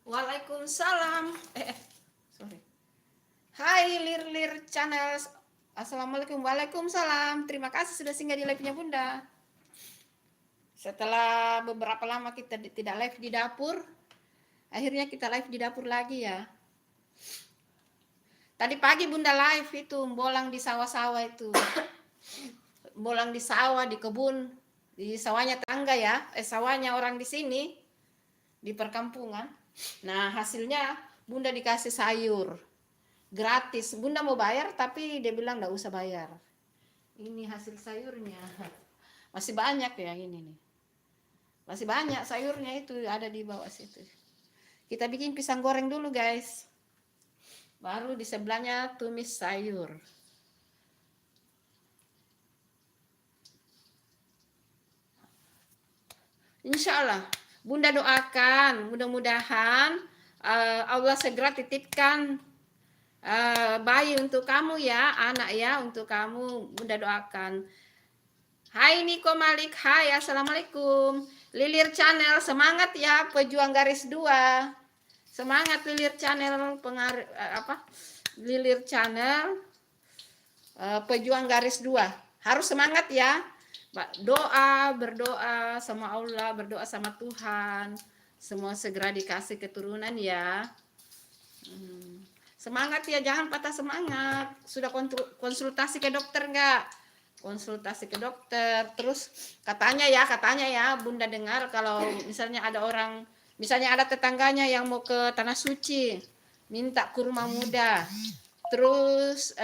Waalaikumsalam. Sorry. Hai Lir Channel. Assalamualaikum. Waalaikumsalam. Terima kasih sudah singgah di live-nya Bunda. Setelah beberapa lama kita tidak live di dapur, akhirnya kita live di dapur lagi ya. Tadi pagi Bunda live itu, bolang di sawah-sawah itu. Bolang di sawah, di kebun, di sawahnya tangga ya. Sawahnya orang di sini, di perkampungan. Nah hasilnya Bunda dikasih sayur gratis. Bunda mau bayar tapi dia bilang nggak usah bayar. Ini hasil sayurnya. Masih banyak ya ini nih. Masih banyak sayurnya itu ada di bawah situ. Kita bikin pisang goreng dulu guys. Baru di sebelahnya tumis sayur. Insya Allah Bunda doakan mudah-mudahan Allah segera titipkan bayi untuk kamu ya, anak ya, untuk kamu. Bunda doakan. Hai Niko Malik, hai assalamualaikum. Lilir Channel, semangat ya pejuang garis 2. Semangat Lilir Channel, Lilir Channel pejuang garis 2. Harus semangat ya. Berdoa sama Allah, berdoa sama Tuhan. Semua segera dikasih keturunan ya. Semangat ya, jangan patah semangat. Sudah konsultasi ke dokter enggak? Konsultasi ke dokter. Terus katanya ya Bunda dengar kalau misalnya ada orang, misalnya ada tetangganya yang mau ke Tanah Suci, minta kurma muda. Terus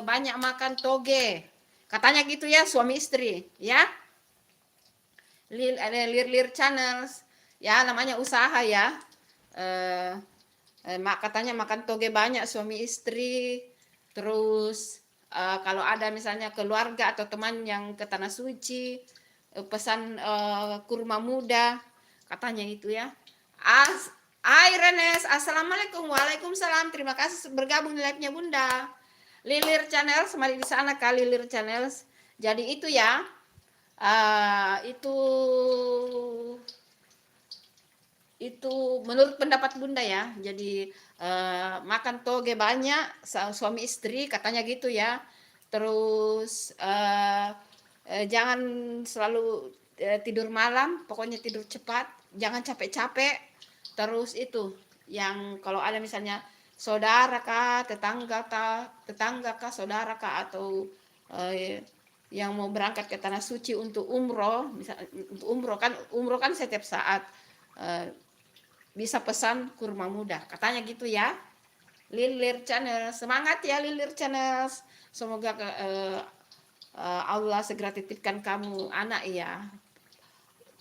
banyak makan toge. Katanya gitu ya, suami istri ya. Lir Channels ya, namanya usaha ya. Katanya makan toge banyak suami istri. Terus kalau ada misalnya keluarga atau teman yang ke Tanah Suci, pesan kurma muda, katanya itu ya. Hai Renes, assalamualaikum. Waalaikumsalam. Terima kasih bergabung di live-nya Bunda. Lilir Channel, semari di sana kali Lilir Channel. Jadi itu ya, itu menurut pendapat Bunda ya. Jadi makan toge banyak suami istri, katanya gitu ya. Terus jangan selalu tidur malam, pokoknya tidur cepat, jangan capek-capek. Terus itu yang kalau ada misalnya saudara kah, tetangga kah, saudara kah, atau yang mau berangkat ke Tanah Suci untuk umroh, misalnya untuk umroh kan setiap saat. bisa pesan kurma muda. Katanya gitu ya. Lilir Channel, semangat ya Lilir Channel. Semoga Allah segera titipkan kamu anak ya.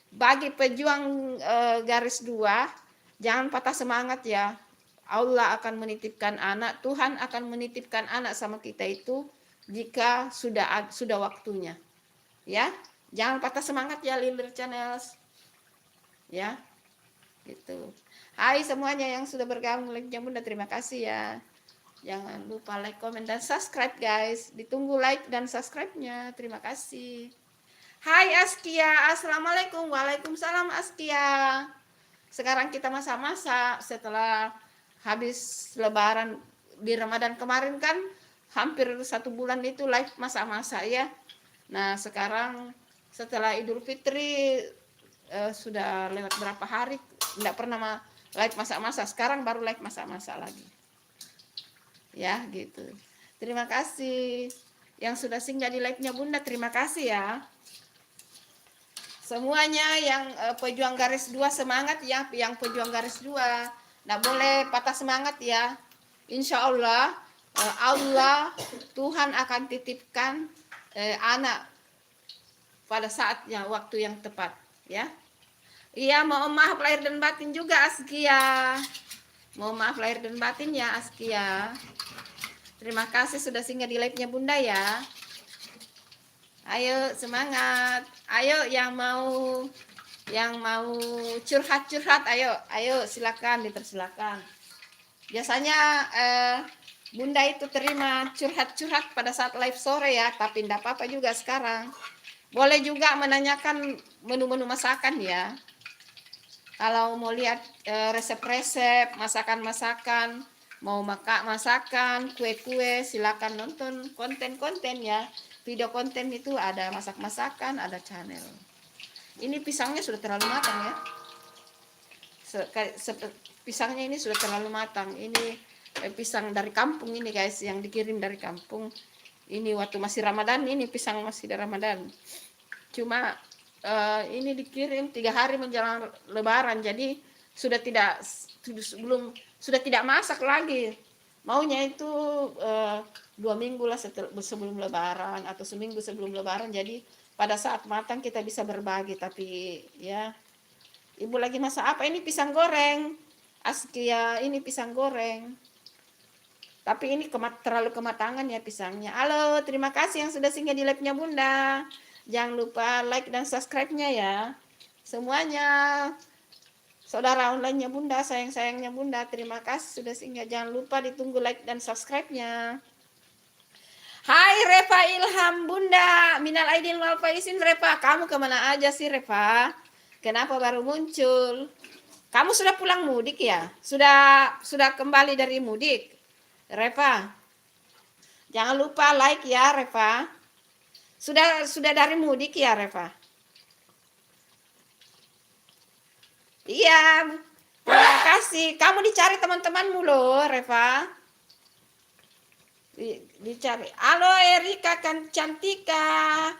Bagi pejuang garis 2, jangan patah semangat ya. Allah akan menitipkan anak, Tuhan akan menitipkan anak sama kita itu jika sudah waktunya. Ya, jangan patah semangat ya Lilir Channel. Ya, gitu. Hai semuanya yang sudah bergabung like-nya Bunda, terima kasih ya. Jangan lupa like, komen, dan subscribe guys. Ditunggu like dan subscribe-nya. Terima kasih. Hai Askia, Assalamualaikum. Waalaikumsalam Askia. Sekarang kita masak-masak setelah habis lebaran di Ramadan kemarin kan hampir 1 bulan itu live masak-masak ya. Nah sekarang setelah Idul Fitri sudah lewat berapa hari tidak pernah live masak-masak, sekarang baru live masak-masak lagi ya gitu. Terima kasih yang sudah singgah di live-nya Bunda, terima kasih ya semuanya. Yang pejuang garis 2 semangat ya, yang pejuang garis 2 nggak boleh patah semangat ya. Insya Allah Tuhan akan titipkan anak pada saatnya, waktu yang tepat ya. Iya, mohon maaf lahir dan batin juga Askia. Mohon maaf lahir dan batin ya Askia. Terima kasih sudah singgah di live-nya Bunda ya. Ayo semangat. Ayo yang mau curhat-curhat, ayo silakan, dipersilakan. Biasanya Bunda itu terima curhat-curhat pada saat live sore ya, tapi enggak apa-apa juga sekarang. Boleh juga menanyakan menu-menu masakan ya. Kalau mau lihat resep-resep, masakan-masakan, mau masakan, kue-kue, silakan nonton konten-konten ya. Video konten itu ada masak-masakan, ada channel. Ini pisangnya sudah terlalu matang ya. Pisangnya ini sudah terlalu matang. Ini pisang dari kampung ini guys, yang dikirim dari kampung. Ini waktu masih Ramadan, ini pisang masih dari Ramadan. Cuma ini dikirim 3 hari menjelang Lebaran, jadi sudah tidak masak lagi. Maunya itu 2 minggu lah sebelum Lebaran atau seminggu sebelum Lebaran. Jadi pada saat matang kita bisa berbagi. Tapi ya, Ibu lagi masak apa? Ini pisang goreng Askia, ini pisang goreng. Tapi ini terlalu kematangan ya pisangnya. Halo, terima kasih yang sudah singgah di live-nya Bunda. Jangan lupa like dan subscribe-nya ya. Semuanya. Saudara online-nya Bunda, sayang-sayangnya Bunda, terima kasih sudah singgah. Jangan lupa ditunggu like dan subscribe-nya. Hai Reva Ilham Bunda, minal aidin wal faizin. Reva, kamu kemana aja sih Reva? Kenapa baru muncul? Kamu sudah pulang mudik ya? Sudah kembali dari mudik? Reva, jangan lupa like ya Reva. Sudah dari mudik ya Reva? Iya, terima kasih. Kamu dicari teman-temanmu loh Reva. Dicari. Halo Erika kan Cantika.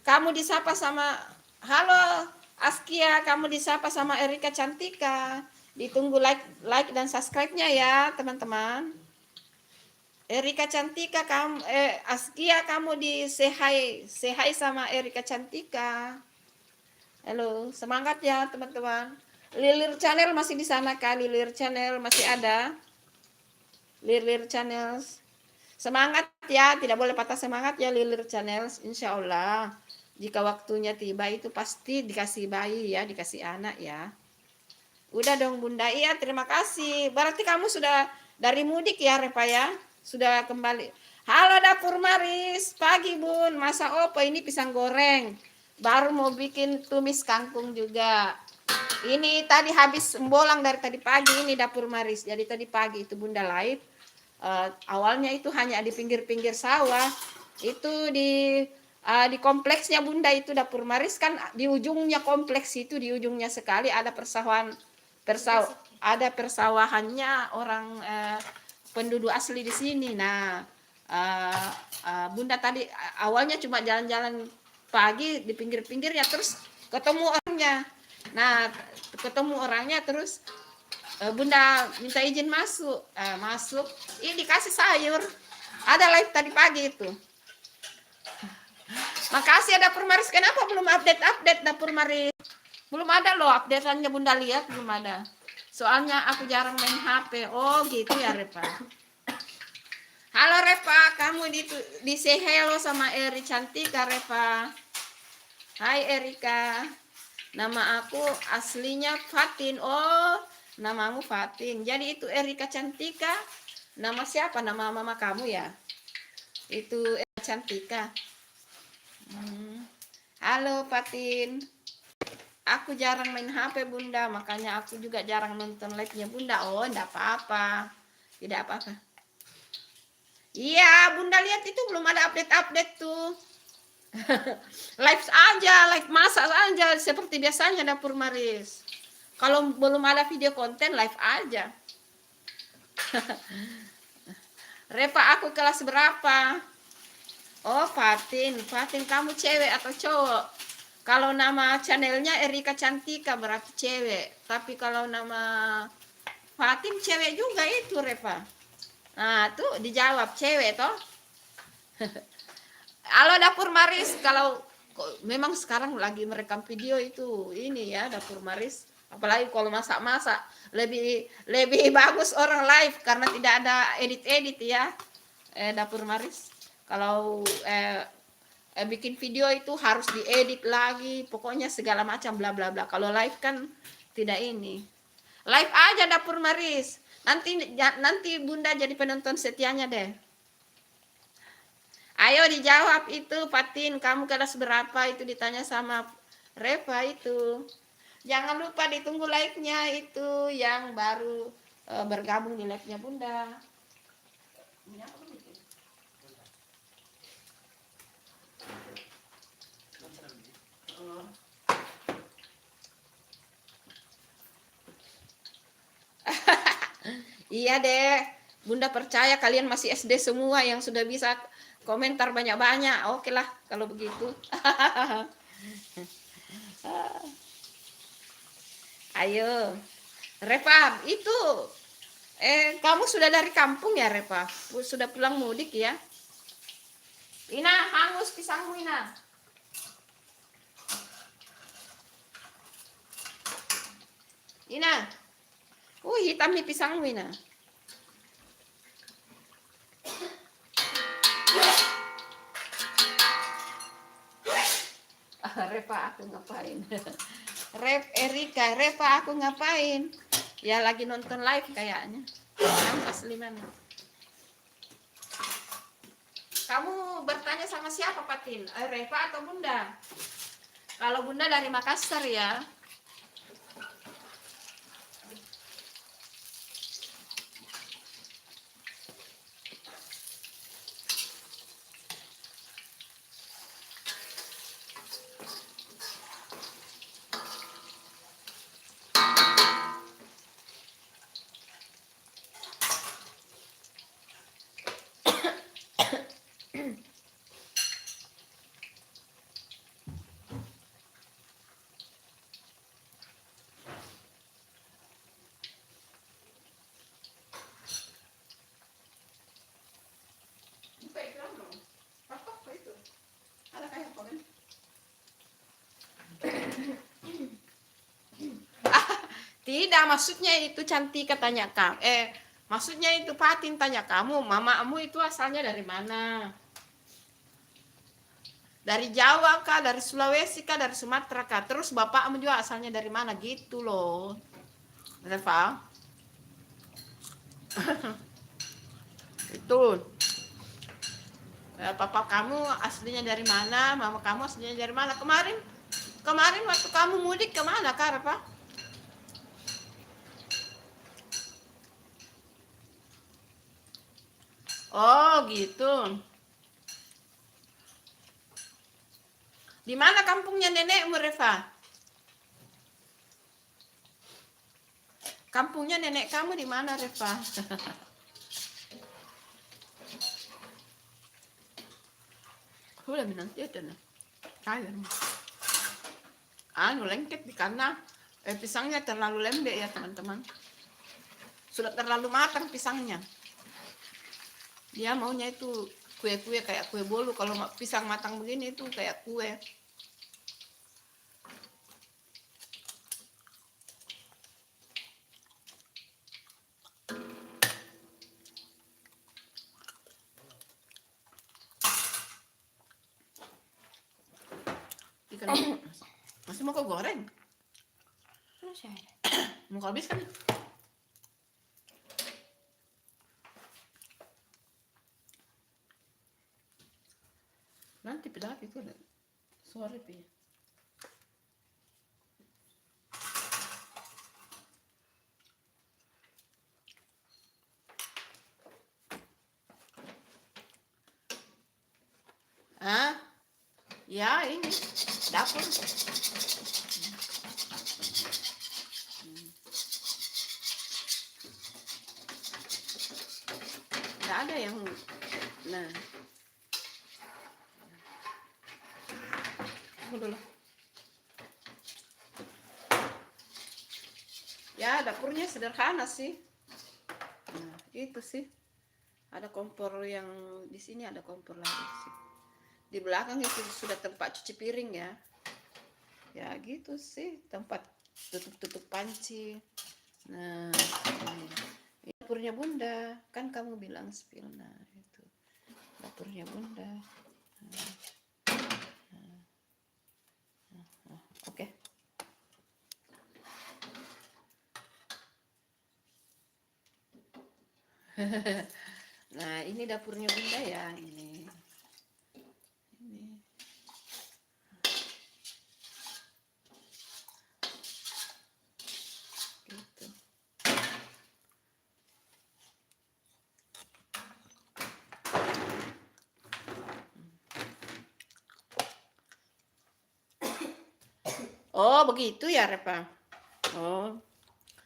Kamu disapa sama, halo Askia, kamu disapa sama Erika Cantika. Ditunggu like dan subscribe-nya ya teman-teman. Erika Cantika, Askia, kamu di say hi sama Erika Cantika. Halo, semangat ya teman-teman. Lilir Channel masih di sana kan? Lilir Channel masih ada. Lilir Channel. Semangat ya, tidak boleh patah semangat ya Lilir Channel. Insya Allah jika waktunya tiba itu pasti dikasih bayi ya, dikasih anak ya. Udah dong Bunda. Iya, terima kasih. Berarti kamu sudah dari mudik ya Reva ya? Sudah kembali. Halo Dapur Maris, pagi Bun. Masak apa ini? Pisang goreng. Baru mau bikin tumis kangkung juga. Ini tadi habis bolang dari tadi pagi ini Dapur Maris. Jadi tadi pagi itu Bunda live. Awalnya itu hanya di pinggir-pinggir sawah. Itu di kompleksnya Bunda itu Dapur Maris kan di ujungnya kompleks itu, di ujungnya sekali ada ada persawahannya orang penduduk asli di sini. Nah, Bunda tadi awalnya cuma jalan-jalan pagi di pinggir-pinggirnya, terus ketemu orangnya. Nah, ketemu orangnya terus Bunda minta izin masuk, masuk, ini dikasih sayur. Ada live tadi pagi itu. Makasih ya Dapur Maris, kenapa belum update Dapur Maris? Belum ada loh update-annya, Bunda lihat belum ada. Soalnya aku jarang main HP. Oh gitu ya Repa. Halo Repa, kamu di say hello sama Eri Cantika Repa. Hai Erika. Nama aku aslinya Fatin. Oh, namamu Fatin. Jadi itu Erika Cantika. Nama siapa? Nama mama kamu ya? Itu Erika Cantika. Halo Fatin. Aku jarang main HP Bunda, makanya aku juga jarang nonton live-nya Bunda. Oh, enggak apa-apa. Tidak apa-apa. Iya, Bunda lihat itu belum ada update-update tuh. Live aja, live masak aja seperti biasanya Dapur Maris. Kalau belum ada video konten, live aja. Repa, aku kelas berapa? Oh, Fatin. Fatin, kamu cewek atau cowok? Kalau nama channelnya Erika Cantika berarti cewek. Tapi kalau nama Fatin cewek juga itu Repa. Nah tuh dijawab cewek toh. Halo Dapur Maris. Kalau memang sekarang lagi merekam video itu ini ya Dapur Maris. Apalagi kalau masak-masak lebih bagus orang live karena tidak ada edit-edit ya Dapur Maris. Kalau bikin video itu harus diedit lagi, pokoknya segala macam bla bla bla. Kalau live kan tidak ini. Live aja Dapur Maris. Nanti Bunda jadi penonton setianya deh. Ayo dijawab itu Fatin, kamu kelas berapa itu ditanya sama Reva itu. Jangan lupa ditunggu like-nya itu yang baru bergabung di live-nya Bunda. Iya deh, Bunda percaya kalian masih SD semua yang sudah bisa komentar banyak-banyak. Oke lah kalau begitu. Ayo, Reva, itu kamu sudah dari kampung ya Reva? Sudah pulang mudik ya? Ina, hangus pisangmu Ina. Ina. Hitam nih pisangmu Ina. Reva aku ngapain? Reva aku ngapain? Ya lagi nonton live kayaknya. Asli mana? Kamu bertanya sama siapa Fatin? Reva atau Bunda? Kalau Bunda dari Makassar ya. Tidak, maksudnya itu Cantika tanya kamu. Maksudnya itu Fatin tanya kamu, mamamu itu asalnya dari mana? Dari Jawa kah, dari Sulawesi kah, dari Sumatera kah? Terus bapakmu juga asalnya dari mana gitu loh. Reva. Itu. Papa kamu aslinya dari mana? Mama kamu aslinya dari mana? Kemarin waktu kamu mudik kemana kah, Reva? Oh gitu. Di mana kampungnya nenekmu Reva? Kampungnya nenek kamu di mana Reva? Udah nanti ada nih. Lengket karena pisangnya terlalu lembek ya teman-teman. sudah terlalu matang pisangnya. Dia maunya itu kue-kue kayak kue bolu. Kalau pisang matang begini itu kayak kue. Ikan masih mau kau goreng? Mau kau habiskan? Nanti pedak itu ada sore pi. Ah, ya ini dapur. Nggak ada yang, nah, dulu. Ya dapurnya sederhana sih. Nah, itu sih. Ada kompor yang di sini, ada kompor lagi sih. Di belakang itu sudah tempat cuci piring ya. Ya gitu sih, tempat tutup panci. Nah, ini dapurnya Bunda. Kan kamu bilang spill. Nah, itu dapurnya Bunda. Oke. Nah, ini dapurnya Bunda ya, ini. Gitu. Oh, begitu ya, Repa. Oh.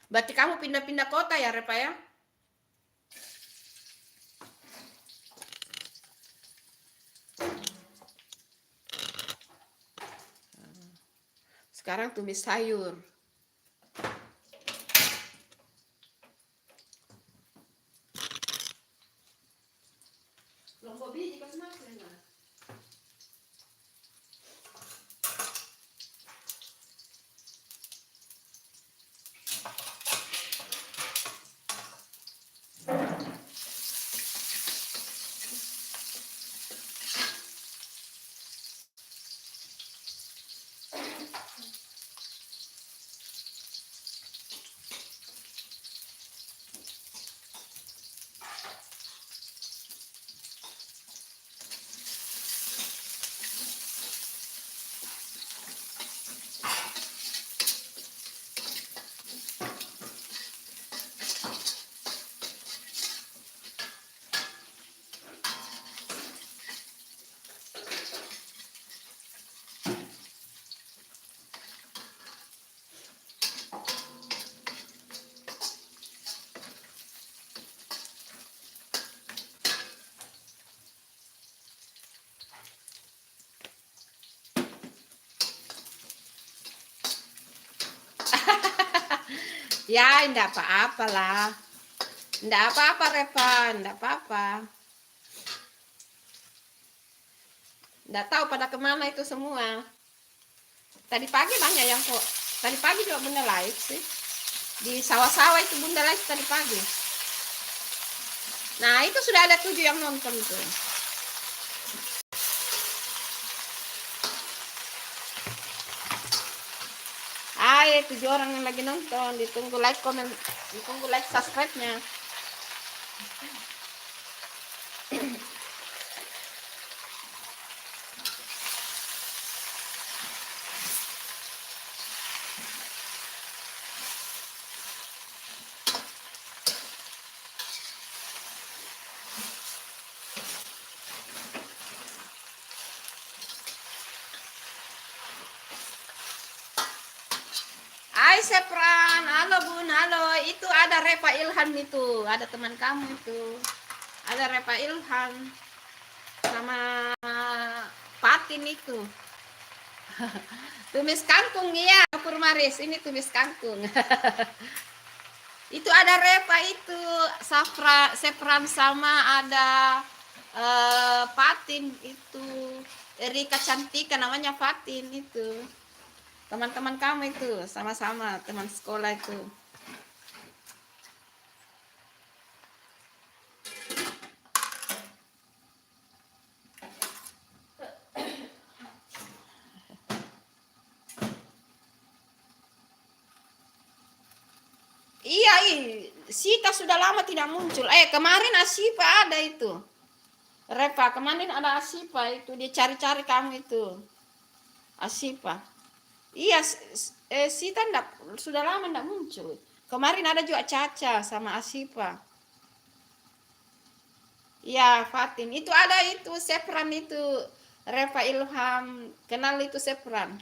Berarti kamu pindah-pindah kota ya, Repa ya? Sekarang tumis sayur. Lombok biji pas makan. Ya, enggak apa-apa lah. Enggak apa-apa, Reva, enggak apa-apa. Enggak tahu pada kemana itu semua. Tadi pagi banyak yang kok. Tadi pagi juga Bunda live sih. Di sawah-sawah itu Bunda live tadi pagi. Nah, itu sudah ada 7 yang nonton tuh. Ayo 7 orang yang lagi nonton, ditunggu like, komen, ditunggu like, subscribe-nya. Hai Sepran, halo Bun, halo. Itu ada Reva Ilhan itu, ada teman kamu itu. Ada Reva Ilhan sama Patin itu. Tumis kangkung ya, Purmaris. Ini tumis kangkung. Itu ada Reva itu, Sepran sama ada Fatin itu. Erika Cantika namanya Fatin itu. Teman-teman kamu itu, sama-sama teman sekolah itu. Iya, Sita sudah lama tidak muncul. Kemarin Asipa ada itu. Reva, kemarin ada Asipa itu, dia cari-cari kamu itu. Asipa. Iya, Sita sudah lama tidak muncul. Kemarin ada juga Caca sama Asipa. Iya, Fatin. Itu ada itu, Sepran itu. Reva Ilham. Kenal itu Sepran.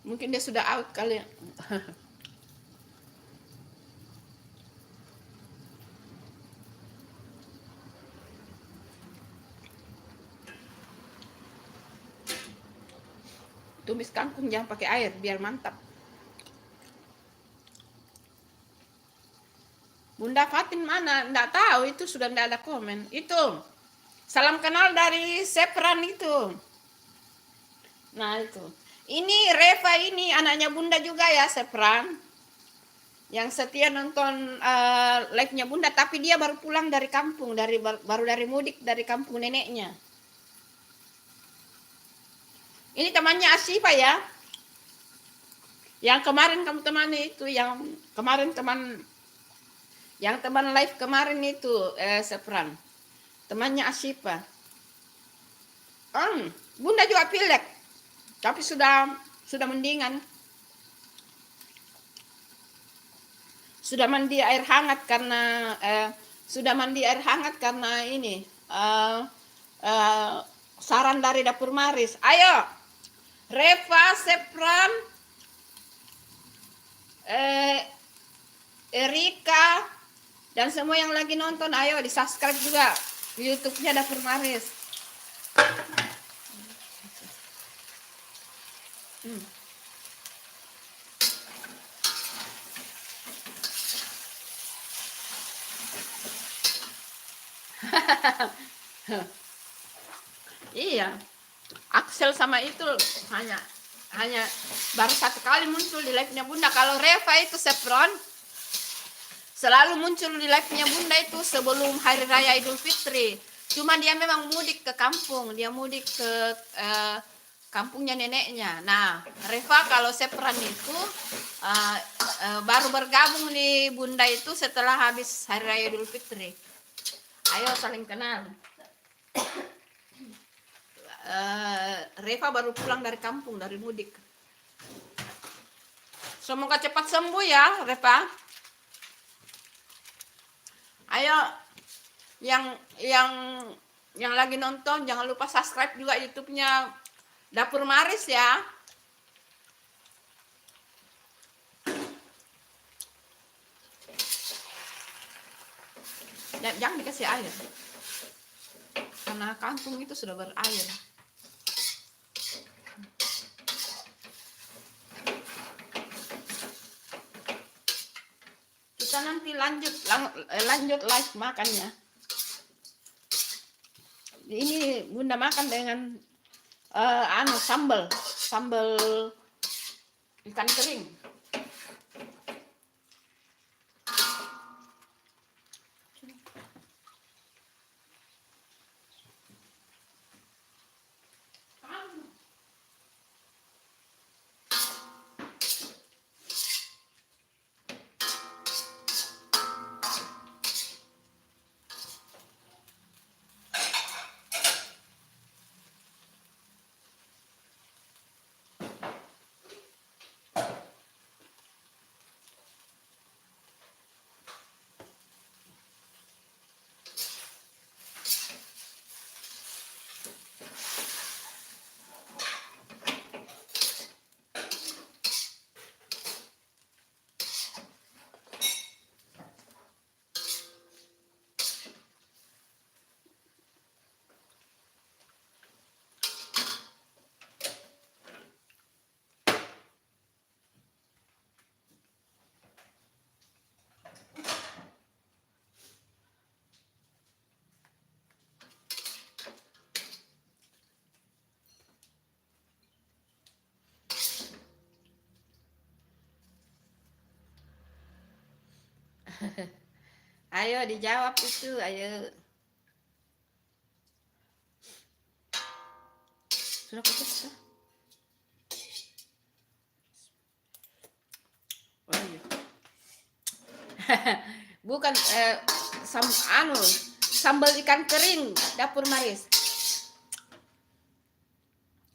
Mungkin dia sudah out kali ya. Tumis kangkung jangan pakai air biar mantap. Bunda Fatin mana? Nggak tahu, itu sudah nggak ada komen. Itu salam kenal dari Sepran itu. Nah itu. Ini Reva ini anaknya Bunda juga ya, Sepran. Yang setia nonton live-nya Bunda, tapi dia baru pulang dari kampung, baru dari mudik dari kampung neneknya. Ini temannya Asifa ya. Yang kemarin kamu temani itu, yang kemarin teman live kemarin itu Sepran. Temannya Asifa. Bunda juga pilek. Tapi sudah mendingan. Sudah mandi air hangat karena ini saran dari dapur Maris. Ayo Reva, Sepran, Erika dan semua yang lagi nonton, ayo di subscribe juga YouTube-nya Dapur Maris. Iya, Axel sama itu hanya baru satu kali muncul di live-nya Bunda. Kalau Reva itu Sepron selalu muncul di live-nya Bunda itu sebelum Hari Raya Idul Fitri. Cuma dia memang mudik ke kampung, dia mudik ke kampungnya neneknya. Nah, Reva kalau Sepran itu baru bergabung di Bunda itu setelah habis Hari Raya Idul Fitri. Ayo saling kenal. Reva baru pulang dari kampung, dari mudik. Semoga cepat sembuh ya, Reva. Ayo yang lagi nonton jangan lupa subscribe juga YouTube-nya Dapur Maris ya. Jangan dikasih air karena kangkung itu sudah berair. Kita nanti lanjut live makannya. Ini Bunda makan dengan sambal ikan kering. Ayo dijawab itu, ayo. Sudah putus. Oh, iya. Bukan sambal ikan kering dapur Maris.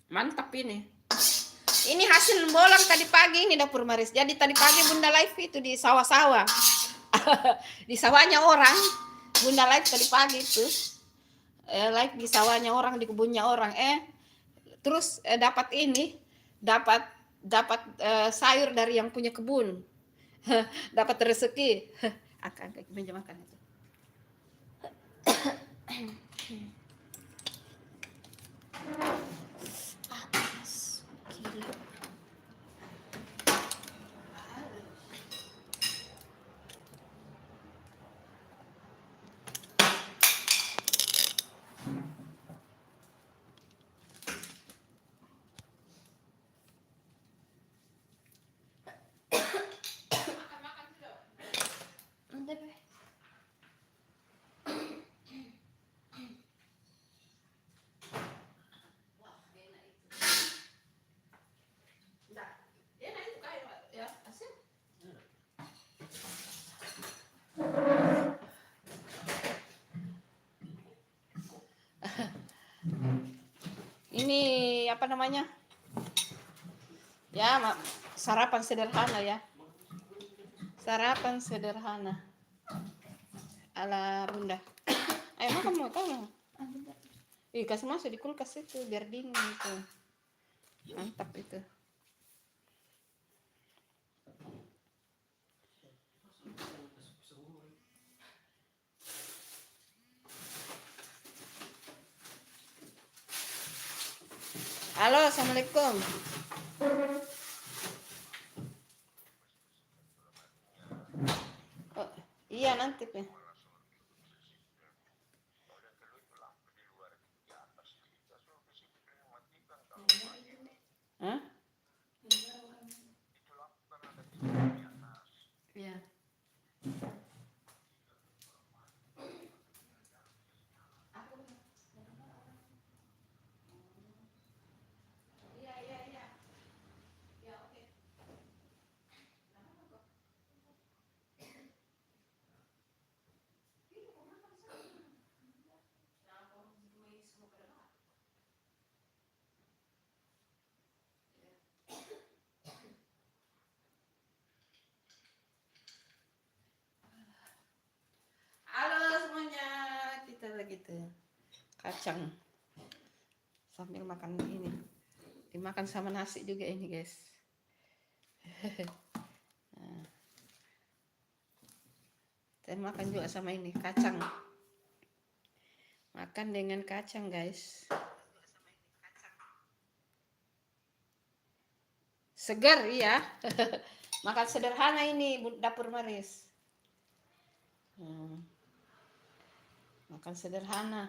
Mantap ini. Ini hasil bolang tadi pagi ini dapur Maris. Jadi tadi pagi Bunda live itu di sawah-sawah. Di sawahnya orang. Bunda live tadi pagi itu. Live di sawahnya orang, di kebunnya orang. Terus dapat ini, dapat sayur dari yang punya kebun. Dapat rezeki. Angkat meja makan itu. Ini apa namanya? Ya, sarapan sederhana ya. Sarapan sederhana. Ala Bunda. Ayo makan mau tahu. Kasih masuk di kulkas itu biar dingin itu. Mantap itu. Halo, assalamualaikum. Oh, iya nanti Pe. Hah? Iya. Gitu kacang sambil makan ini, dimakan sama nasi juga ini guys. Nah, saya makan juga sama ini kacang, makan dengan kacang guys, segar iya. Makan sederhana ini dapur Maris. Makan sederhana.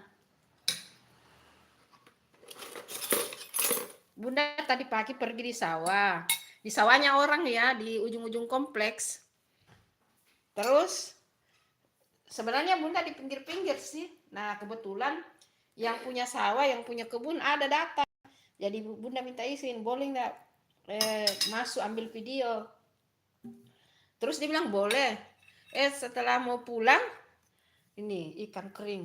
Bunda tadi pagi pergi di sawah. Di sawahnya orang ya, di ujung-ujung kompleks. Terus sebenarnya Bunda di pinggir-pinggir sih. Nah, kebetulan yang punya sawah, yang punya kebun ada datang. Jadi Bunda minta izin, boleh nggak masuk ambil video. Terus dia bilang boleh. Setelah mau pulang, ini ikan kering,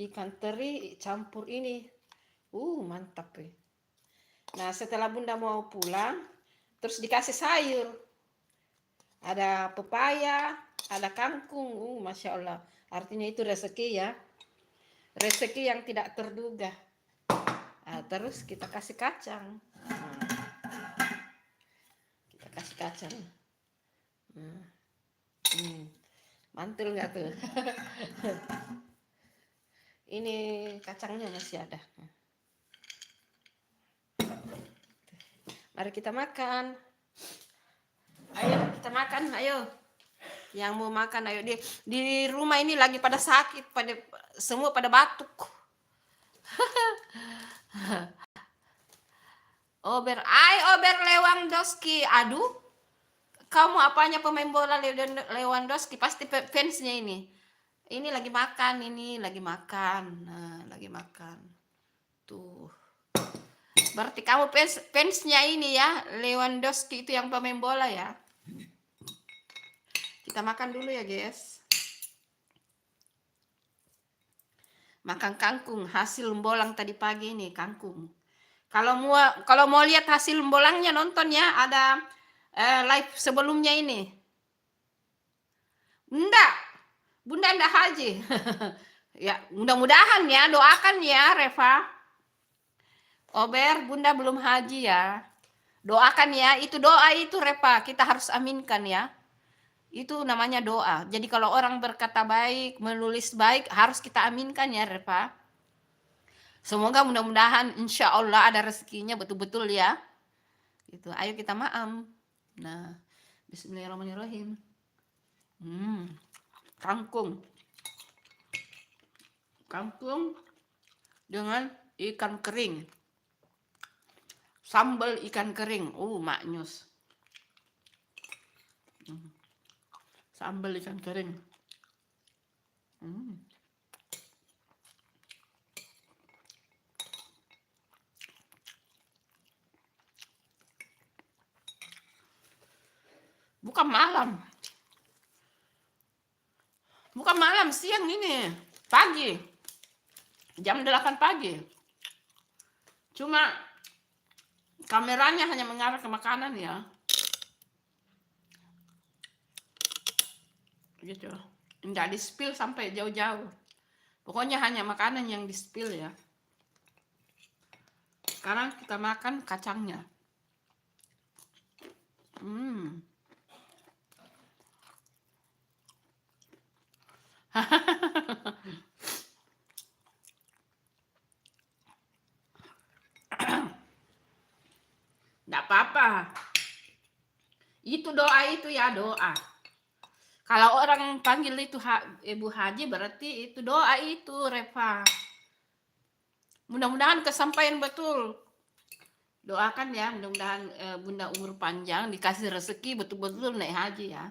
ikan teri campur ini, mantap ya. Nah setelah Bunda mau pulang, terus dikasih sayur, ada pepaya, ada kangkung, masya Allah. Artinya itu rezeki ya, rezeki yang tidak terduga. Nah, terus kita kasih kacang, kita kasih kacang. Mantul nggak tuh? Ini kacangnya masih ada. Mari kita makan. Ayo kita makan, ayo. Yang mau makan ayo. Di rumah ini lagi pada sakit, semua pada batuk. Ober Lewandowski, aduh. Kamu apanya pemain bola Lewandowski? Pasti fansnya ini. Ini lagi makan, ini lagi makan. Nah, lagi makan. Tuh. Berarti kamu fansnya ini ya, Lewandowski itu yang pemain bola ya. Kita makan dulu ya, guys. Makan kangkung, hasil bolang tadi pagi ini kangkung. Kalau mau lihat hasil bolangnya nonton ya, ada live sebelumnya ini. Bunda enggak haji. Ya, mudah-mudahan ya, doakan ya Reva. Ober, Bunda belum haji ya. Doakan ya, itu doa itu Reva, kita harus aminkan ya. Itu namanya doa. Jadi kalau orang berkata baik, menulis baik, harus kita aminkan ya Reva. Semoga mudah-mudahan insya Allah ada rezekinya betul-betul ya. Itu, ayo kita maam. Nah, bismillahirrahmanirrahim. Kangkung dengan ikan kering, sambal ikan kering. Maknyus. Sambal ikan kering. Bukan malam, siang ini, pagi, jam 8 pagi. Cuma kameranya hanya mengarah ke makanan ya. Gitu. Enggak di-spill sampai jauh-jauh. Pokoknya hanya makanan yang di-spill ya. Sekarang kita makan kacangnya. Enggak apa-apa. Itu doa itu ya, doa. Kalau orang panggil itu Ibu Haji berarti itu doa itu, Reva. Mudah-mudahan kesampaian betul. Doakan ya, mudah-mudahan Bunda umur panjang, dikasih rezeki betul-betul naik haji ya.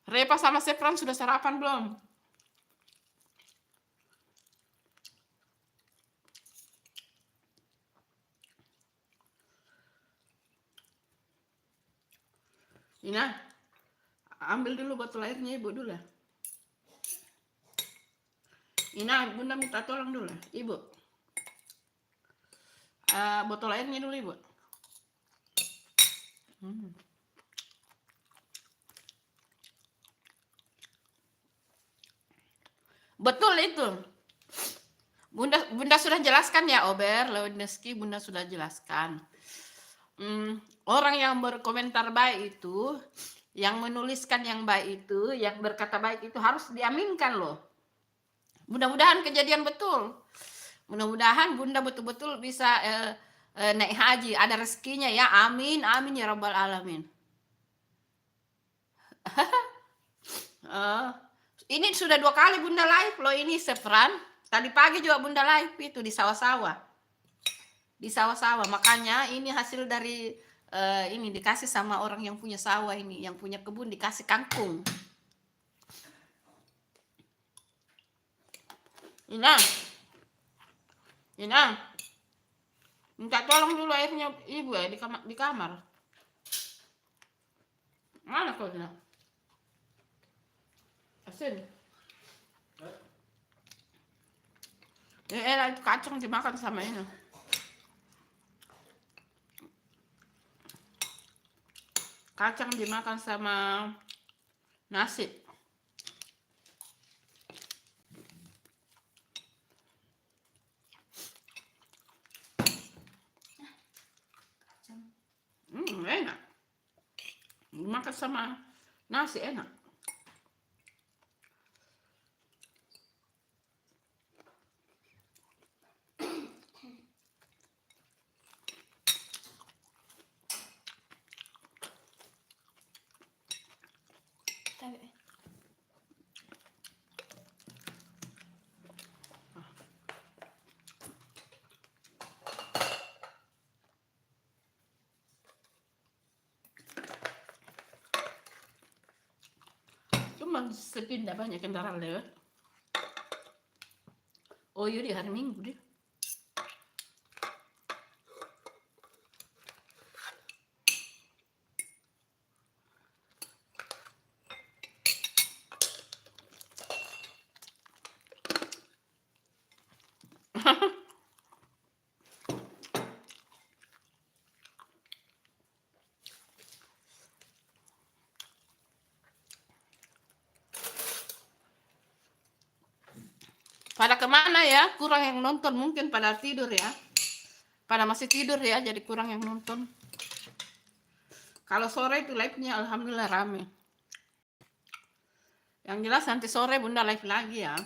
Reva sama Sefran sudah sarapan belum? Ina, ambil dulu botol airnya Ibu dulu. Ina, Bunda minta tolong dulu, Ibu. Botol airnya dulu, Ibu. Betul itu. Bunda sudah jelaskan ya, Ober, Lewandowski, Bunda sudah jelaskan. Orang yang berkomentar baik itu, yang menuliskan yang baik itu, yang berkata baik itu harus diaminkan loh. Mudah-mudahan kejadian betul. Mudah-mudahan Bunda betul-betul bisa naik haji, ada rezekinya ya. Amin, amin ya rabbal alamin. Ini sudah 2 kali Bunda live loh ini, Sefran. Tadi pagi juga Bunda live itu di sawah-sawah. Di sawah-sawah. Makanya ini hasil dari ini dikasih sama orang yang punya sawah ini, yang punya kebun dikasih kangkung. Ina, minta tolong dulu airnya Ibu ya di kamar. Mana kau Ina? Asin. Enak itu kacang dimakan sama ini. Kacang dimakan sama nasi. Enak. Dimakan sama nasi enak. memang sepi, tidak banyak kendaraan lewat. Oh iya, di hari Minggu deh. Pada kemana ya? Kurang yang nonton, mungkin pada tidur ya. Pada masih tidur ya, jadi kurang yang nonton. Kalau sore itu live-nya alhamdulillah rame. Yang jelas nanti sore Bunda live lagi ya.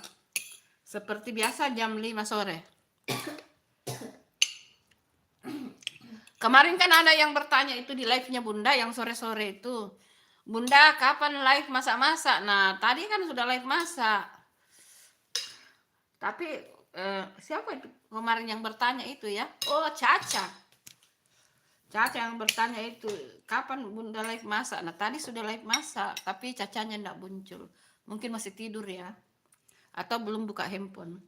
Seperti biasa jam 5 sore. Kemarin kan ada yang bertanya itu di live-nya Bunda yang sore-sore itu. Bunda kapan live masak-masak? Nah, tadi kan sudah live masak. Tapi siapa itu kemarin yang bertanya itu ya? Oh, Caca. Caca yang bertanya itu, kapan Bunda live masak? Nah, tadi sudah live masak, tapi Cacanya enggak muncul. Mungkin masih tidur ya. Atau belum buka handphone.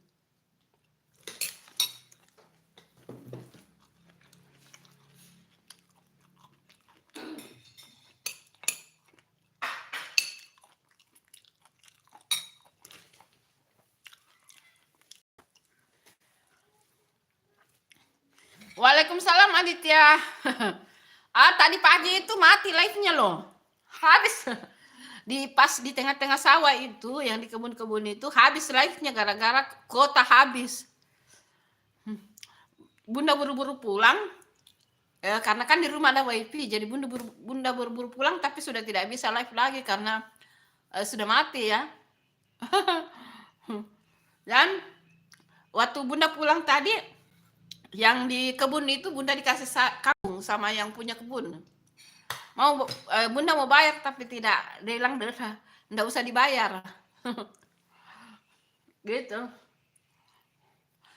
Waalaikumsalam Aditya. Tadi pagi itu mati live-nya loh. Habis pas di tengah-tengah sawah itu, yang di kebun-kebun itu habis live-nya gara-gara kuota habis. Bunda buru-buru pulang. Karena kan di rumah ada wifi, jadi Bunda buru-buru pulang, tapi sudah tidak bisa live lagi karena sudah mati ya. Dan waktu Bunda pulang tadi, yang di kebun itu Bunda dikasih kangkung sama yang punya kebun. Bunda mau bayar tapi tidak, dia bilang enggak usah dibayar. Gitu.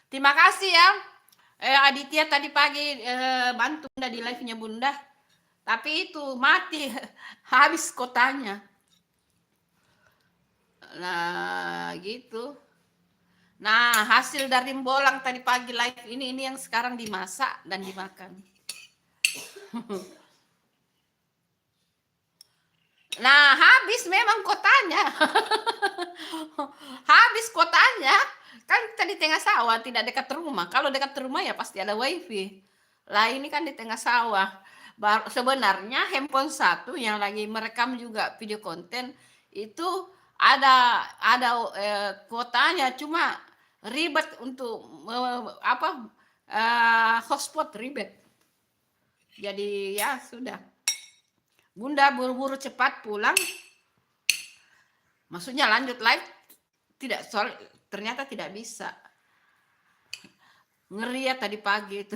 Terima kasih ya. Aditya tadi pagi bantu Bunda di live-nya Bunda. Tapi itu mati, habis kotanya. Nah, gitu. Nah, hasil dari bolang tadi pagi live ini yang sekarang dimasak dan dimakan. Nah, habis memang kotanya. Habis kotanya. Kan tadi tengah sawah, tidak dekat rumah. Kalau dekat rumah ya pasti ada wifi. Lah ini kan di tengah sawah. Sebenarnya handphone satu yang lagi merekam juga video konten itu ada kuotanya, cuma ribet untuk hotspot ribet. Jadi ya sudah. Bunda buru-buru cepat pulang. Maksudnya lanjut live ternyata tidak bisa. Ngeri ya tadi pagi itu.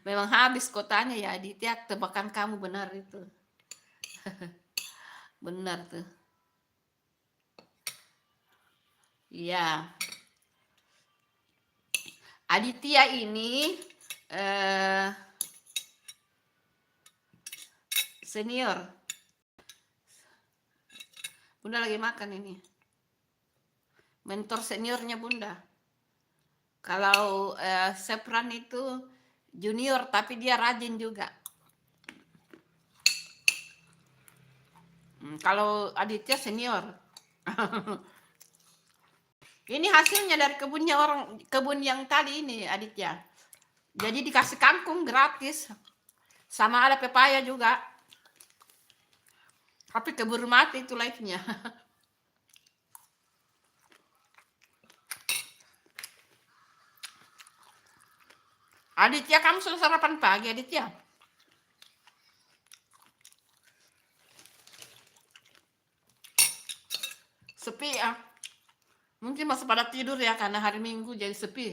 Memang habis kotanya ya Aditya, tebakan kamu benar itu. Benar tuh. Iya. Aditya ini senior. Bunda lagi makan ini. Mentor seniornya Bunda. Kalau Sepran itu junior tapi dia rajin juga. Kalau Aditya senior. Ini hasilnya dari kebun yang tadi ini Aditya. Jadi dikasih kangkung gratis. Sama ada pepaya juga. Tapi keburu mati itu live-nya. Aditya, kamu sudah sarapan pagi Aditya? Sepi ya. Mungkin masih pada tidur ya karena hari Minggu jadi sepi.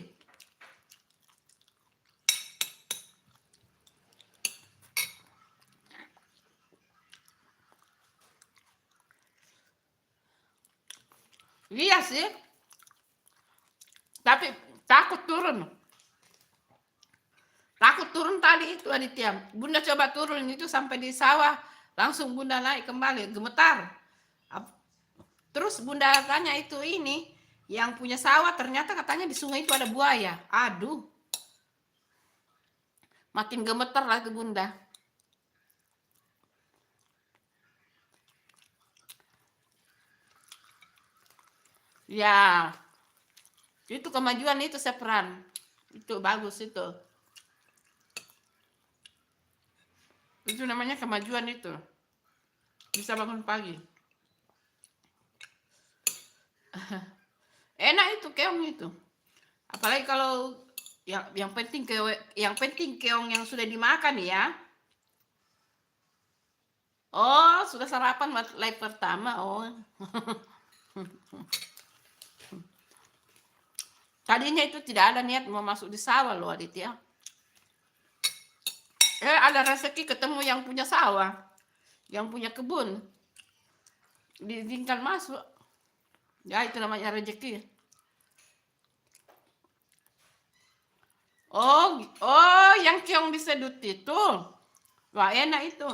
Iya sih. Tapi takut turun. Takut turun tadi itu Aditya. Bunda coba turun itu sampai di sawah. Langsung Bunda naik kembali. Gemetar. Terus Bunda tanya itu ini, yang punya sawah ternyata katanya di sungai itu ada buaya. Aduh, makin gemeter lah itu Bunda. Ya, itu kemajuan itu Sepran. Itu bagus itu. Itu namanya kemajuan itu. Bisa bangun pagi. Enak itu keong itu. Apalagi kalau yang penting keong yang sudah dimakan ya. Oh, sudah sarapan live pertama. Oh. Tadinya itu tidak ada niat mau masuk di sawah loh Aditya. Ada rezeki ketemu yang punya sawah, yang punya kebun. Diizinkan masuk. Ya itu namanya rezeki. Oh, yang keong disedut itu. Wah, enak itu.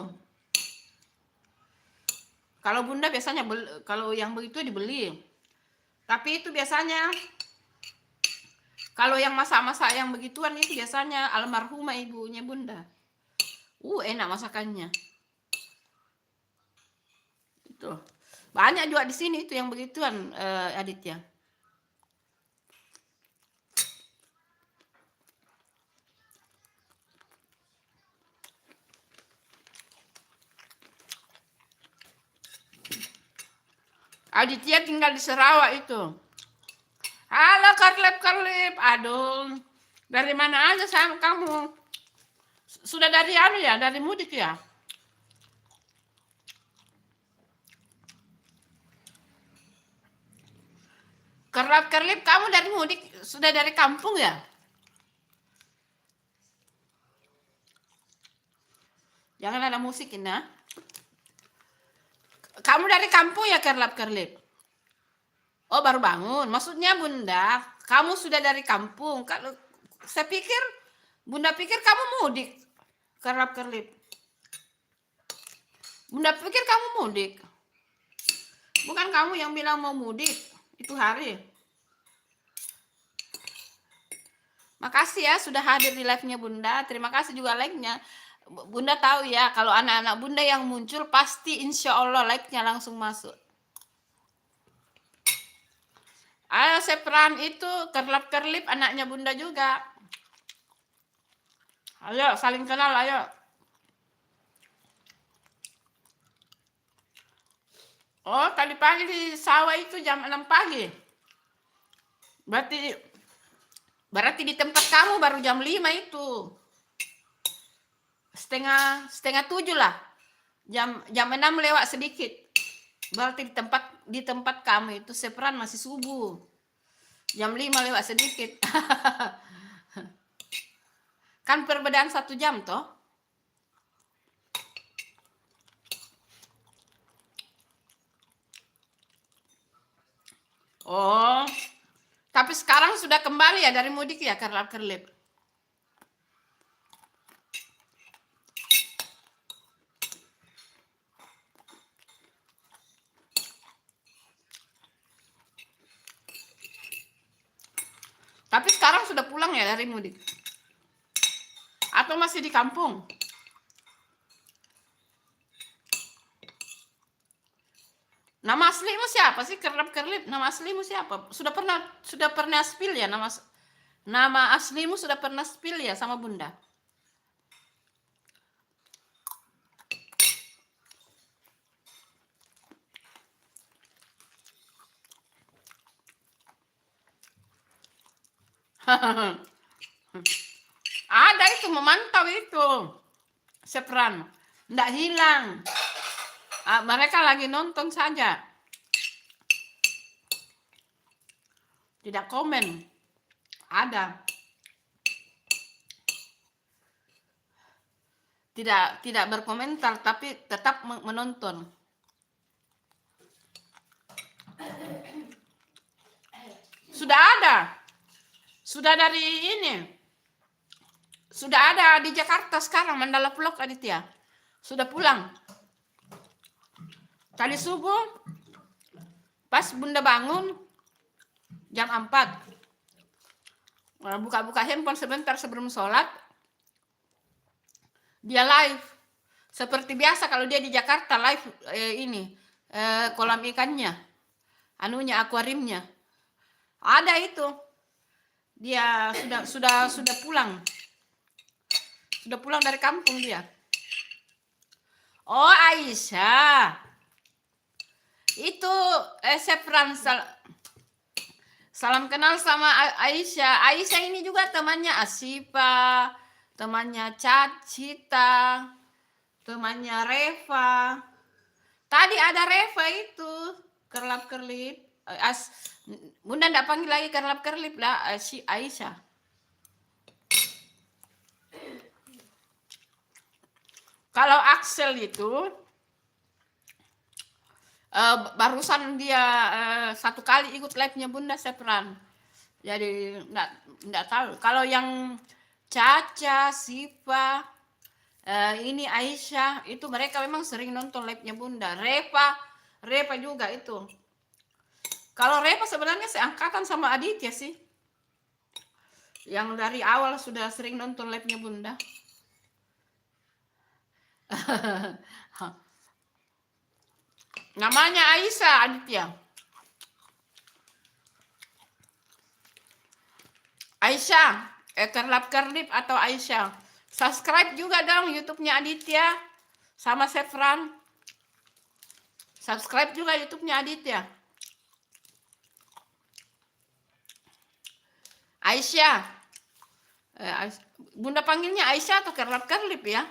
Kalau Bunda biasanya kalau yang begitu dibeli. Tapi itu biasanya kalau yang masak-masak yang begituan itu biasanya almarhumah ibunya Bunda. Enak masakannya. Itu. Banyak juga di sini itu yang begituan, Aditya. Aditya tinggal di Sarawak itu. Halo Karlip. Aduh. Dari mana aja sama kamu? Sudah dari dari mudik ya? Karlip, kamu dari mudik, sudah dari kampung ya? Jangan ada musik ini. Kamu dari kampung ya Karlip? Oh, baru bangun. Maksudnya Bunda, kamu sudah dari kampung. Kalau saya pikir, Bunda pikir kamu mudik. Karlip. Bunda pikir kamu mudik. Bukan kamu yang bilang mau mudik itu hari. Makasih ya sudah hadir di live-nya Bunda. Terima kasih juga like-nya. Bunda tahu ya, kalau anak-anak Bunda yang muncul pasti insya Allah like-nya langsung masuk. Ayo Sepran itu Karlip anaknya Bunda juga. Ayo saling kenal ayo. Oh, tadi pagi di sawah itu jam 6 pagi. Berarti di tempat kamu baru jam 5 itu. Setengah 7 lah. Jam 6 lewat sedikit. Berarti di tempat kamu itu Sepran masih subuh. Jam 5 lewat sedikit. Kan perbedaan 1 jam toh. Oh, tapi sekarang sudah kembali ya dari mudik ya Karlip. Tapi sekarang sudah pulang ya dari mudik? Atau masih di kampung? Nama aslimu siapa sih Karlip? Nama aslimu siapa? Sudah pernah spill ya nama aslimu sudah pernah spill ya sama Bunda? Ada itu memantau itu Sepran, nggak hilang. Mereka lagi nonton saja, tidak komen. Ada, tidak berkomentar tapi tetap menonton. Sudah ada. Sudah dari ini. Sudah ada di Jakarta sekarang, Mandala Vlog Aditya. Sudah pulang. Tadi subuh Pas Bunda bangun jam 4, buka-buka handphone sebentar sebelum sholat, dia live. Seperti biasa kalau dia di Jakarta live kolam ikannya, akuariumnya. Ada itu. Dia sudah pulang. Sudah pulang dari kampung dia. Oh, Aisyah. Itu Sepran salam kenal sama Aisyah. Aisyah ini juga temannya Asipa, temannya Cacita, temannya Reva. Tadi ada Reva itu, kerlap-kerlip. Bunda enggak panggil lagi kerlap-kerlip lah, si Aisyah. Kalau Axel itu barusan dia 1 kali ikut live-nya Bunda Sepran. Jadi enggak tahu. Kalau yang Caca, Siva, ini Aisyah, itu mereka memang sering nonton live-nya Bunda. Reva juga itu. Kalau Reva sebenarnya seangkatan sama Aditya sih. Yang dari awal sudah sering nonton live-nya Bunda. Namanya Aisyah Aditya. Aisyah, kerlap-kerlip atau Aisyah. Subscribe juga dong YouTube-nya Aditya sama Sepran. Subscribe juga YouTube-nya Aditya. Aisyah. Bunda panggilnya Aisyah atau kerlap-kerlip ya.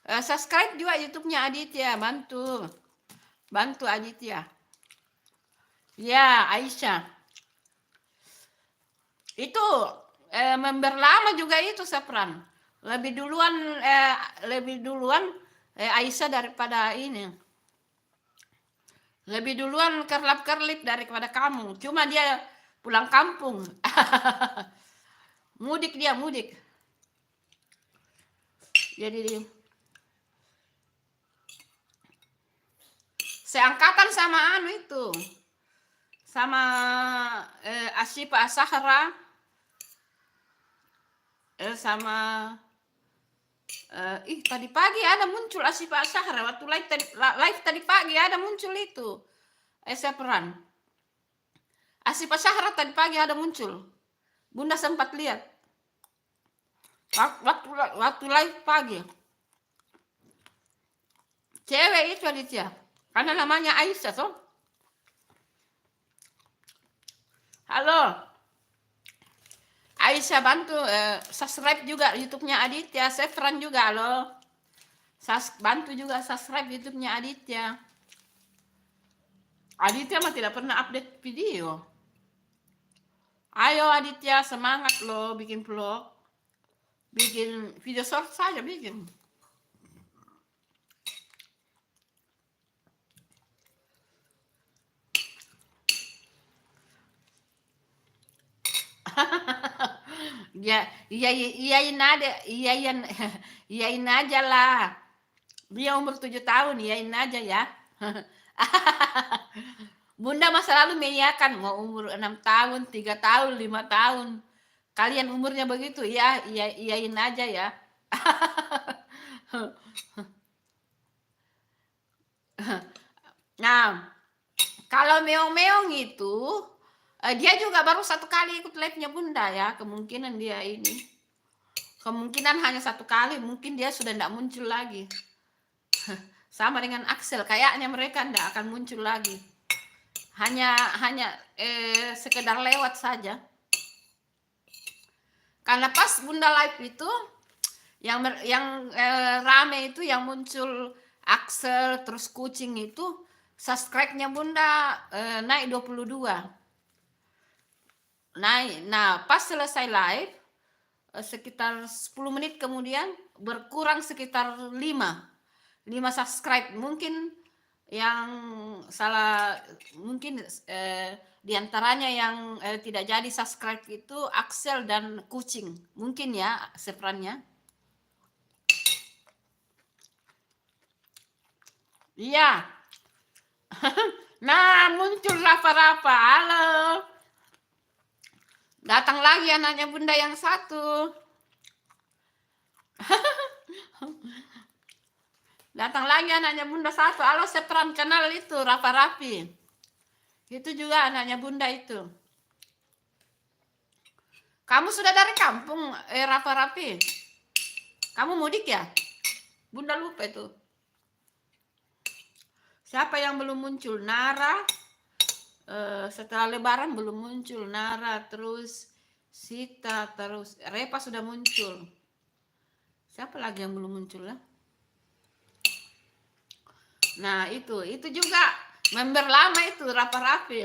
Subscribe juga YouTube-nya Aditya, bantu Aditya. Ya, Aisyah. Itu member lama juga itu Sepran. Lebih duluan Aisyah daripada ini. Lebih duluan kerlap-kerlip daripada kamu. Cuma dia pulang kampung. Mudik. Jadi seangkatan sama itu. Sama Asipa Asahara. Sama tadi pagi ada muncul Asipa Asahara. Waktu live tadi pagi ada muncul itu. Sepran. Asipa Asahara tadi pagi ada muncul. Bunda sempat lihat. Waktu live pagi. Cewek itu Aditya. Karena namanya Aisyah toh. Halo. Aisyah bantu subscribe juga YouTube-nya Aditya. Sepran juga halo. Bantu juga subscribe YouTube-nya Aditya. Aditya mah tidak pernah update video. Ayo Aditya, semangat loh bikin vlog. Bikin video short saja bikin. Ya, iyain aja lah. Dia umur 7 tahun, iyain aja ya. Bunda masa lalu mengiyakan mau umur 6 tahun, 3 tahun, 5 tahun. Kalian umurnya begitu ya, iyain aja ya. Nah, kalau meong-meong itu dia juga baru 1 kali ikut live-nya Bunda ya. Kemungkinan dia ini. Kemungkinan hanya 1 kali. Mungkin dia sudah tidak muncul lagi. Sama dengan Axel. Kayaknya mereka tidak akan muncul lagi. Hanya sekedar lewat saja. Karena pas Bunda live itu yang rame itu yang muncul Axel terus kucing itu subscribe-nya Bunda naik 22. Nah, pas selesai live sekitar 10 menit kemudian berkurang sekitar 5 subscribe. Mungkin yang salah, mungkin diantaranya yang tidak jadi subscribe itu Axel dan kucing. Mungkin ya Seprannya. Iya. Nah, muncul Rafa-Rafa. Halo. Datang lagi anaknya Bunda yang satu. Datang lagi anaknya Bunda satu. Halo, Sepran, kenal itu Rafa-Rafi. Itu juga anaknya Bunda itu. Kamu sudah dari kampung, Rafa-Rafi? Kamu mudik ya? Bunda lupa itu. Siapa yang belum muncul? Nara. Setelah Lebaran belum muncul. Nara, terus Sita, terus Repa sudah muncul. Siapa lagi yang belum muncul lah? Nah, itu juga member lama itu Rafa-Rafi.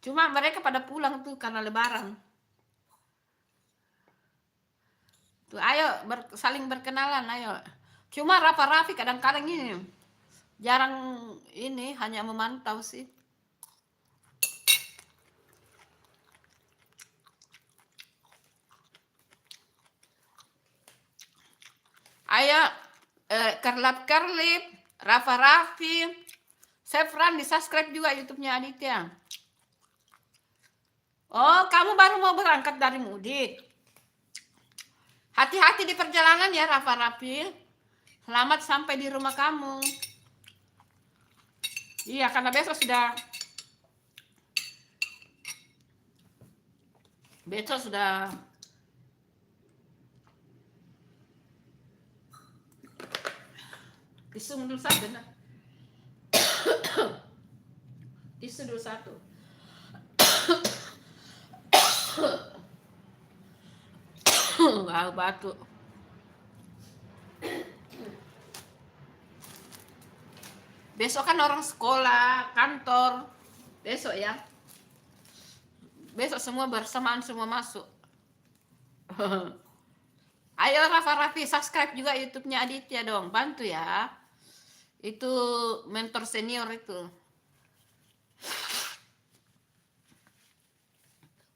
Cuma mereka pada pulang tuh karena Lebaran. Tuh, ayo saling berkenalan, ayo. Cuma Rafa-Rafi kadang-kadang ini jarang ini, hanya memantau sih. Ayo, Kerlap-Kerlip, Rafa-Rafi, Sepran, di subscribe juga YouTube-nya Aditya. Oh, kamu baru mau berangkat dari mudik. Hati-hati di perjalanan ya Rafa-Rafi. Selamat sampai di rumah kamu. Iya, karena besok sudah tisu dulu satu, nah. Tisu dulu satu. Batuk. Besok kan orang sekolah, kantor. Besok ya. Besok semua bersamaan, semua masuk. Ayo Rafa-Rafi, subscribe juga YouTube-nya Aditya dong. Bantu ya. Itu mentor senior itu.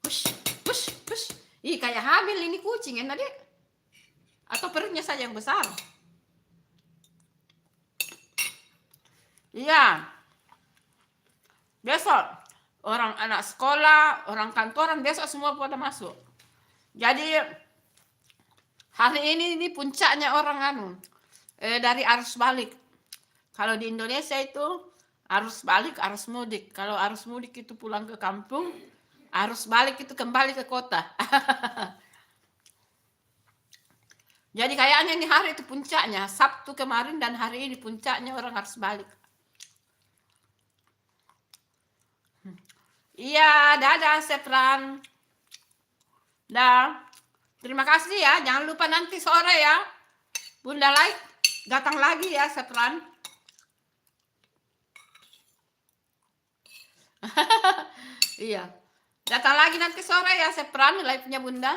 Push. Ih, kayak hamil ini kucing ya tadi. Atau perutnya saja yang besar. Iya. Besok orang anak sekolah, orang kantoran besok semua pada masuk. Jadi hari ini puncaknya orang dari arus balik. Kalau di Indonesia itu arus balik, arus mudik. Kalau arus mudik itu pulang ke kampung, arus balik itu kembali ke kota. Jadi kayaknya ini hari itu puncaknya. Sabtu kemarin dan hari ini puncaknya orang harus balik. Iya, dadah Sepran. Dah. Terima kasih ya. Jangan lupa nanti sore ya. Bunda like datang lagi ya Sepran. Iya. Datang lagi nanti sore ya Sepran, live-nya Bunda.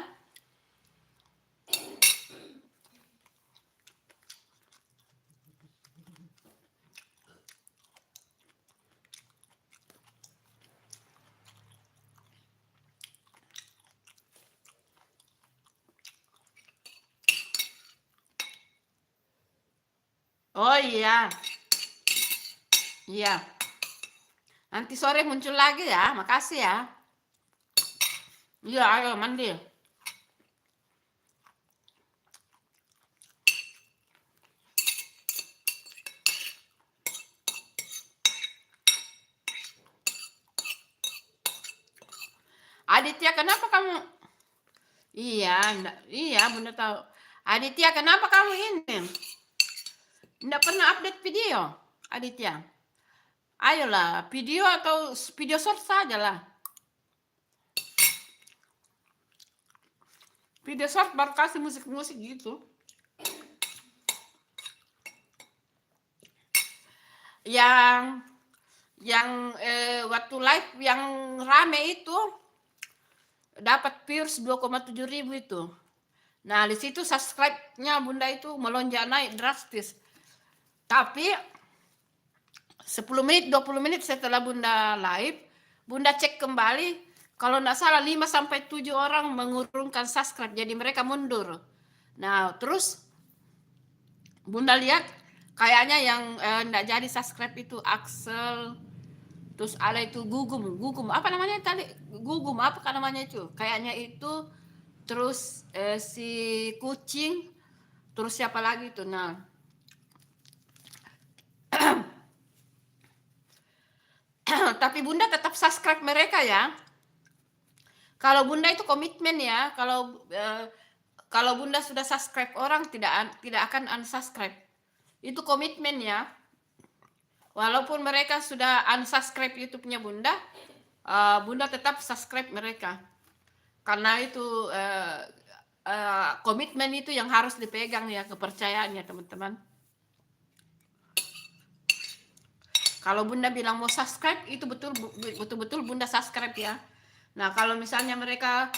Oh iya. Iya. Nanti sore muncul lagi ya. Makasih ya. Iya, ayo mandi. Aditya, kenapa kamu? Iya, Bunda tahu. Aditya, kenapa kamu ini? Nggak pernah update video, Aditya. Ayolah, video atau video short saja lah. Video short baru kasih musik-musik gitu. Yang waktu live yang rame itu dapat views 2,7 ribu itu. Nah, di situ subscribe-nya Bunda itu melonjak naik drastis. Tapi 10 menit, 20 menit setelah Bunda live, Bunda cek kembali, kalau tidak salah 5-7 orang mengurungkan subscribe, jadi mereka mundur. Nah, terus Bunda lihat Kayaknya yang enggak jadi subscribe itu Axel, terus ada itu Gugum apa namanya tadi, Gugum apa kan namanya itu, kayaknya itu, terus si Kucing, terus siapa lagi tuh. Nah tapi Bunda tetap subscribe mereka ya. Kalau Bunda itu komitmen ya, kalau Bunda sudah subscribe orang, tidak akan unsubscribe. Itu komitmen ya. Walaupun mereka sudah unsubscribe YouTube-nya Bunda, Bunda tetap subscribe mereka. Karena itu komitmen itu yang harus dipegang ya, kepercayaannya teman-teman. Kalau Bunda bilang mau subscribe, itu betul-betul Bunda subscribe ya. Nah kalau misalnya mereka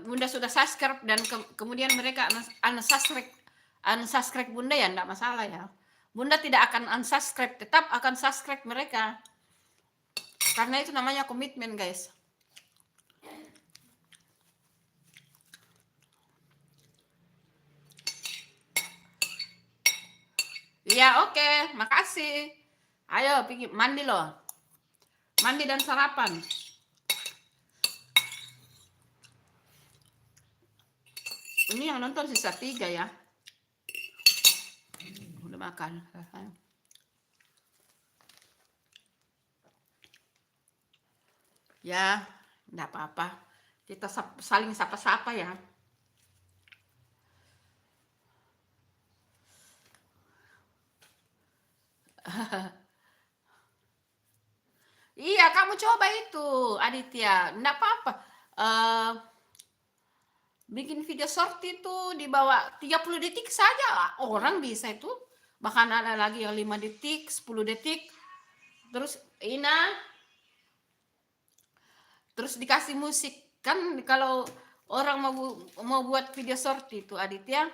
Bunda sudah subscribe dan kemudian mereka unsubscribe Bunda, ya enggak masalah ya. Bunda tidak akan unsubscribe, tetap akan subscribe mereka. Karena itu namanya komitmen, guys. Iya, oke, makasih. Ayo pergi mandi loh. Mandi dan sarapan. Ini yang nonton sisa 3 ya. Udah makan. Ya, enggak apa-apa. Kita saling sapa-sapa ya. Iya, kamu coba itu, Aditya. Enggak apa-apa. Bikin video short itu di bawah 30 detik saja. Orang bisa itu. Bahkan ada lagi yang 5 detik, 10 detik. Terus terus dikasih musik. Kan kalau orang mau buat video short itu, Aditya,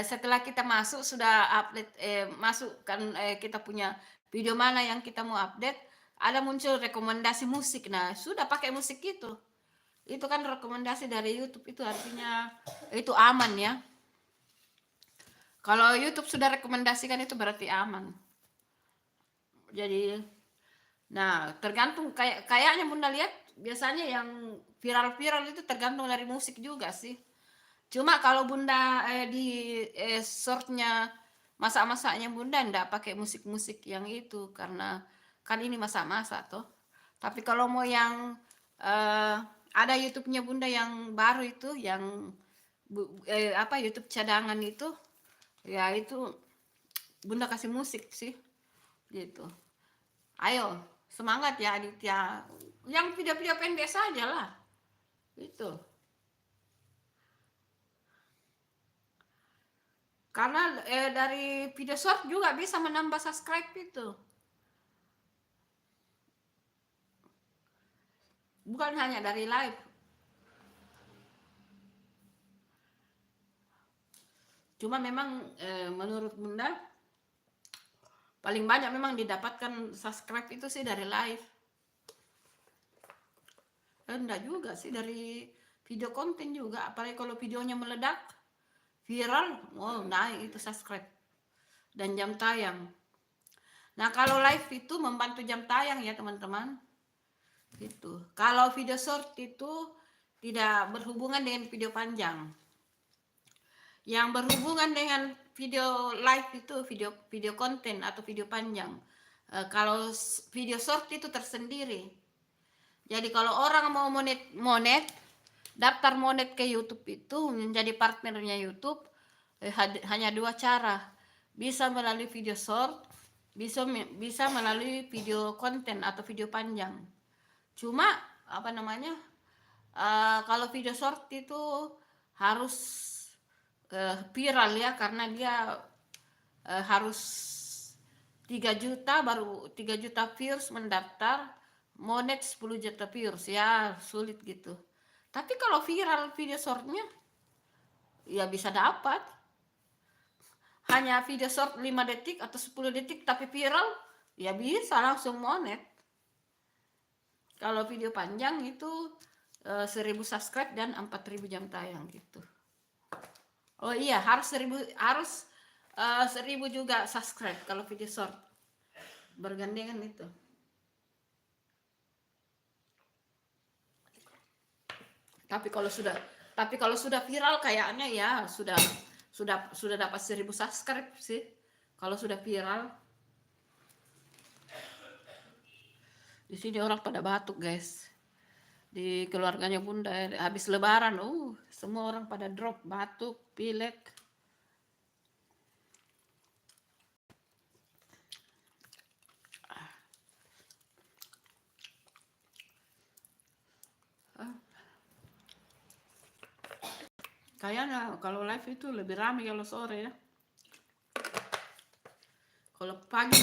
setelah kita masuk sudah update, masuk kan, kita punya video mana yang kita mau update, ada muncul rekomendasi musik. Nah sudah pakai musik itu kan rekomendasi dari YouTube, itu artinya itu aman ya. Kalau YouTube sudah rekomendasikan itu berarti aman. Jadi nah tergantung, kayaknya Bunda lihat biasanya yang viral-viral itu tergantung dari musik juga sih. Cuma kalau Bunda di shortnya masak-masaknya Bunda enggak pakai musik-musik yang itu, karena kan ini masak-masak toh. Tapi kalau mau yang ada YouTube-nya Bunda yang baru itu, yang YouTube cadangan itu, ya itu Bunda kasih musik sih gitu. Ayo semangat ya Aditya, yang video-video pendek saja lah itu. Karena dari video short juga bisa menambah subscribe itu. Bukan hanya dari live. Cuma memang menurut Bunda paling banyak memang didapatkan subscribe itu sih dari live. Enggak juga sih, dari video konten juga. Apalagi kalau videonya meledak, viral, naik itu subscribe dan jam tayang. Nah kalau live itu membantu jam tayang ya teman-teman. Gitu. Kalau video short itu tidak berhubungan dengan video panjang. Yang berhubungan dengan video live itu video konten atau video panjang. Kalau video short itu tersendiri. Jadi kalau orang mau monet, daftar monet ke YouTube itu menjadi partnernya YouTube, hanya 2 cara. Bisa melalui video short, bisa melalui video konten atau video panjang. Cuma apa namanya, kalau video short itu harus viral ya, karena dia harus 3 juta, baru 3 juta views mendaftar, monet 10 juta views, ya sulit gitu. Tapi kalau viral video shortnya ya bisa dapat. Hanya video short 5 detik atau 10 detik tapi viral, ya bisa langsung monet. Kalau video panjang itu 1000 subscribe dan 4000 jam tayang gitu. Oh iya, harus 1000 juga subscribe kalau video short. Bergandengan itu. Tapi kalau sudah viral kayaknya ya sudah dapat 1000 subscribe sih. Kalau sudah viral. Di sini orang pada batuk, guys. Di keluarganya Bunda habis lebaran, semua orang pada drop batuk, pilek. Kayaknya kalau live itu lebih ramai kalau sore ya. Kalau pagi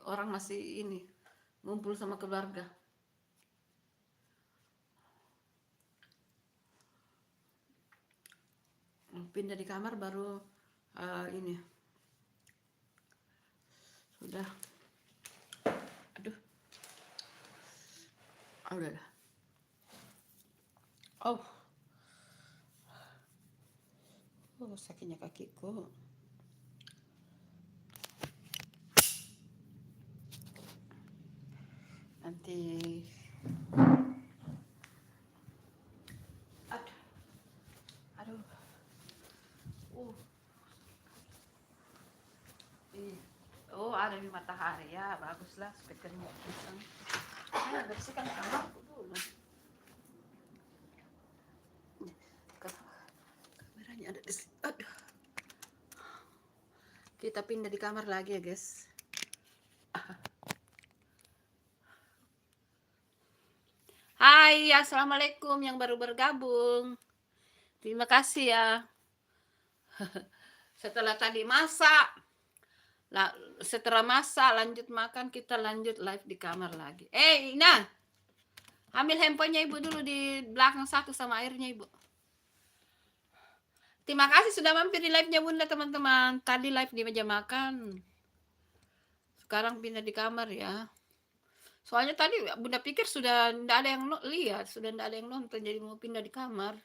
orang masih ini ngumpul sama keluarga. Pindah di kamar baru ini sudah. Aduh. Udah dah. Sakitnya kakiku. Nanti aduh. Ada di matahari ya, baguslah spekernya pisang. Bersihkan kamarku dulu. Kameranya ada di sini. Aduh. Kita pindah di kamar lagi ya, guys. Hai, assalamualaikum yang baru bergabung. Terima kasih ya. Setelah tadi masak, setelah masak lanjut makan, kita lanjut live di kamar lagi. Ina, ambil handphonenya ibu dulu di belakang satu sama airnya ibu. Terima kasih sudah mampir di live-nya Bunda teman-teman. Tadi live di meja makan, sekarang pindah di kamar ya. Soalnya tadi Bunda pikir sudah tidak ada yang lihat, sudah tidak ada yang nonton, jadi mau pindah di kamar.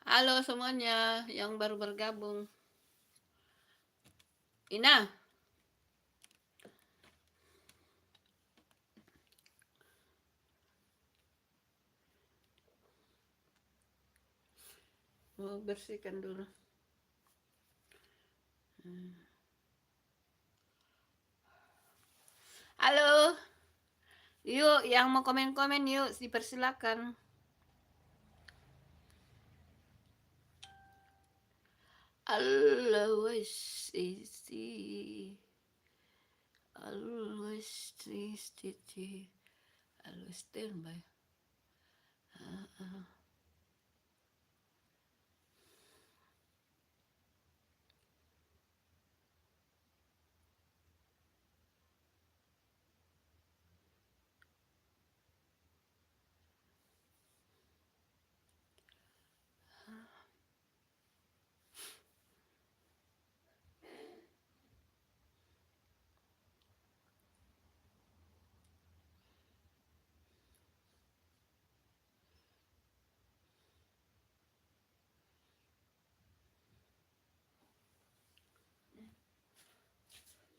Halo semuanya yang baru bergabung. Ina. Mau bersihkan dulu. Halo. Yuk, yang mau komen-komen yuk, dipersilakan. Always easy. Always easy. Always stand by.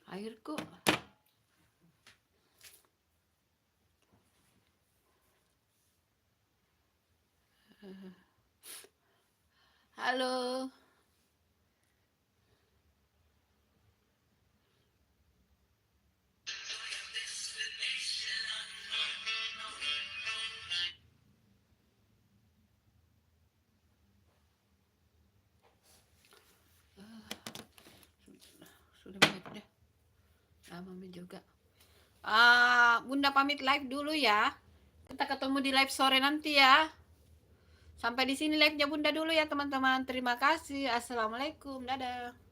Airku. Halo. Sudah banyak deh. Mami juga. Bunda pamit live dulu ya. Kita ketemu di live sore nanti ya. Sampai di sini live-nya Bunda dulu ya teman-teman. Terima kasih. Assalamualaikum. Dadah.